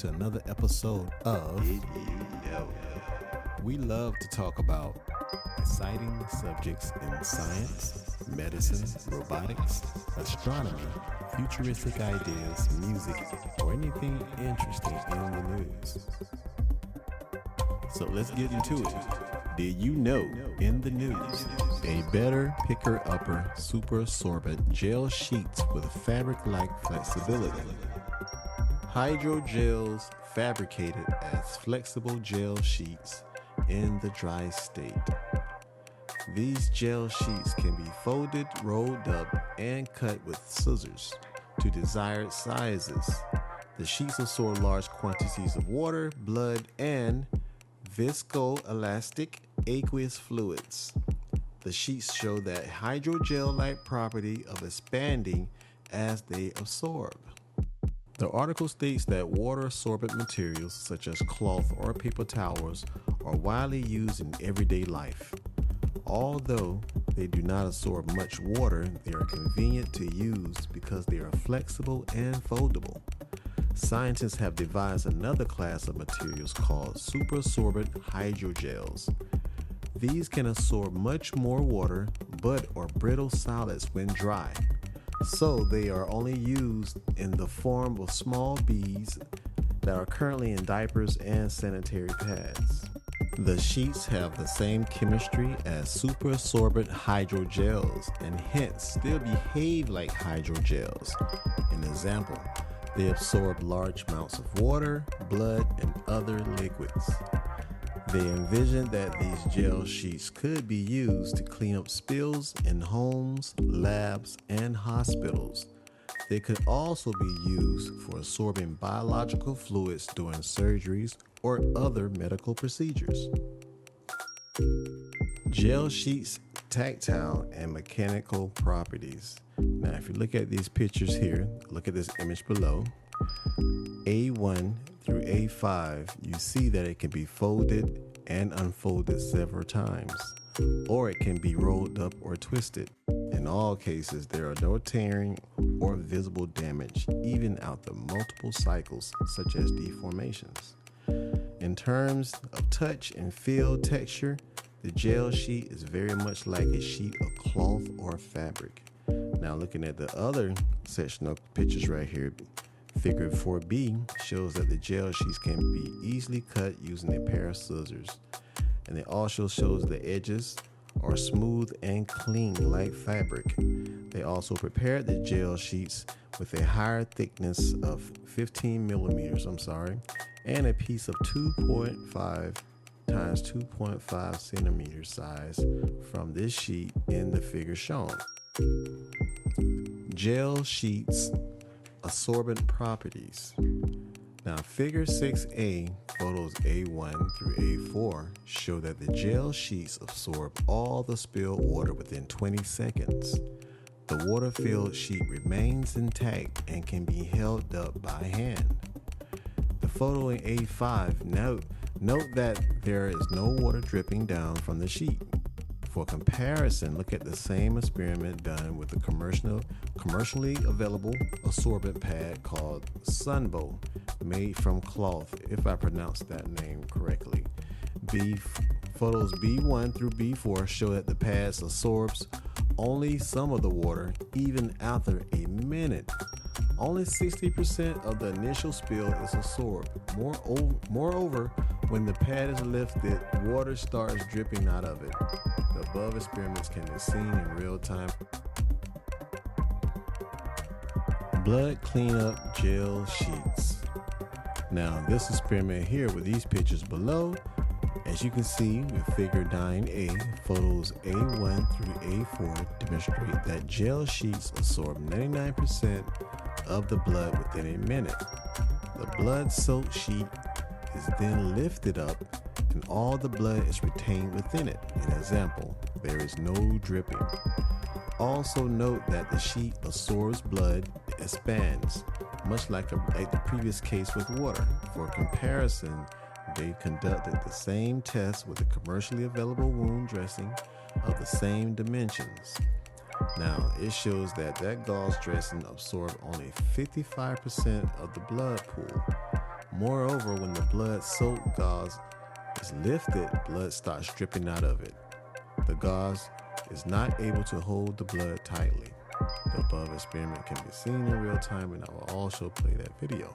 to another episode of Did You Know? We love to talk about exciting subjects in science, medicine, robotics, astronomy, futuristic ideas, music, or anything interesting in the news. So let's get into it. Did you know in the news? A better picker-upper super sorbent gel sheets with fabric-like flexibility. Hydrogels fabricated as flexible gel sheets in the dry state. These gel sheets can be folded, rolled up, and cut with scissors to desired sizes. The sheets absorb large quantities of water, blood, and viscoelastic aqueous fluids. The sheets show that hydrogel-like property of expanding as they absorb. The article states that water-absorbent materials such as cloth or paper towels are widely used in everyday life. Although they do not absorb much water, they are convenient to use because they are flexible and foldable. Scientists have devised another class of materials called supersorbent hydrogels. These can absorb much more water but are brittle solids when dry, so they are only used in the form of small beads that are currently in diapers and sanitary pads. The sheets have the same chemistry as supersorbent hydrogels and hence still behave like hydrogels. An example, they absorb large amounts of water, blood, and other liquids. They envisioned that these gel sheets could be used to clean up spills in homes, labs, and hospitals. They could also be used for absorbing biological fluids during surgeries or other medical procedures. Gel sheets, tactile and mechanical properties. Now, if you look at these pictures here, look at this image below, A1 through A5, you see that it can be folded and unfolded several times, or it can be rolled up or twisted. In all cases, there are no tearing or visible damage, even after multiple cycles, such as deformations. In terms of touch and feel texture, the gel sheet is very much like a sheet of cloth or fabric. Now, looking at the other section of pictures right here, Figure 4B shows that the gel sheets can be easily cut using a pair of scissors, and it also shows the edges are smooth and clean like fabric. They also prepared the gel sheets with a higher thickness of 15 millimeters, and a piece of 2.5 times 2.5 centimeter size from this sheet in the figure shown. Gel sheets absorbent properties. Now, figure 6A, photos A1 through A4 show that the gel sheets absorb all the spilled water within 20 seconds. The water-filled sheet remains intact and can be held up by hand. The photo in A5, note that there is no water dripping down from the sheet. For comparison, look at the same experiment done with the commercially available absorbent pad called Sunbow, made from cloth, if I pronounced that name correctly. Photos B1 through B4 show that the pad absorbs only some of the water, even after a minute. Only 60% of the initial spill is absorbed. Moreover, when the pad is lifted, water starts dripping out of it. The above experiments can be seen in real time. Blood cleanup gel sheets. Now, this experiment here with these pictures below, as you can see with figure 9A, photos A1 through A4 demonstrate that gel sheets absorb 99% of the blood within a minute. The blood-soaked sheet is then lifted up and all the blood is retained within it. An example, there is no dripping. Also note that the sheet absorbs blood, expands, much like the previous case with water. For comparison, they conducted the same test with a commercially available wound dressing of the same dimensions. Now, it shows that gauze dressing absorbed only 55% of the blood pool. Moreover, when the blood-soaked gauze is lifted, blood starts dripping out of it. The gauze is not able to hold the blood tightly. The above experiment can be seen in real time, and I will also play that video.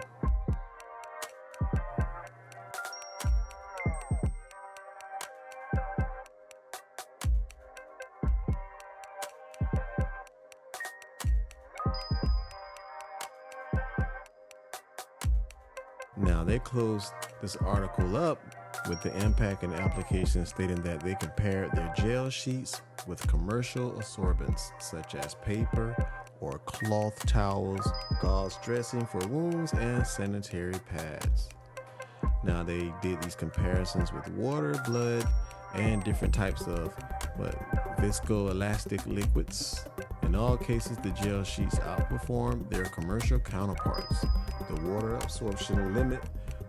Now, they closed this article up with the impact and application stating that they compared their gel sheets with commercial absorbents such as paper or cloth towels, gauze dressing for wounds, and sanitary pads. Now, they did these comparisons with water, blood, and different types of viscoelastic liquids. In all cases, the gel sheets outperformed their commercial counterparts. The water absorption limit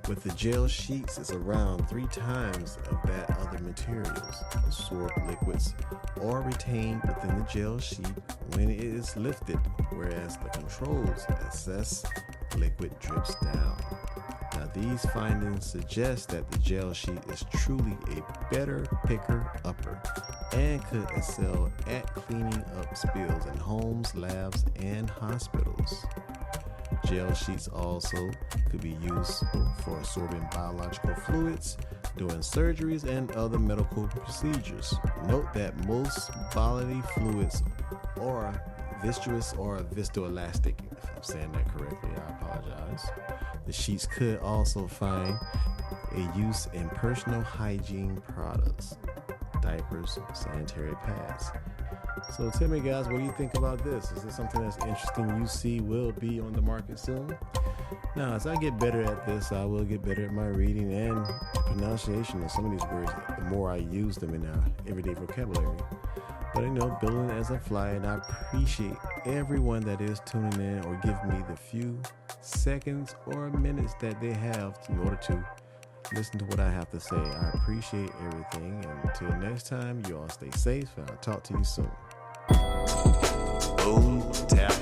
with the gel sheets is around 3 times of that other materials. Absorbed liquids are retained within the gel sheet when it is lifted, whereas the controls excess liquid drips down. Now, these findings suggest that the gel sheet is truly a better picker-upper and could excel at cleaning up spills in homes, labs, and hospitals. Gel sheets also could be used for absorbing biological fluids during surgeries and other medical procedures. Note that most bodily fluids are viscous or viscoelastic. If I'm saying that correctly, I apologize. The sheets could also find a use in personal hygiene products, diapers, sanitary pads. So tell me, guys, what do you think about this? Is this something that's interesting you see will be on the market soon? Now, as I get better at this, I will get better at my reading and pronunciation of some of these words the more I use them in our everyday vocabulary. But building as I fly, and I appreciate everyone that is tuning in or giving me the few seconds or minutes that they have in order to listen to what I have to say. I appreciate everything, and until next time, you all stay safe, and I'll talk to you soon. Boom, tap,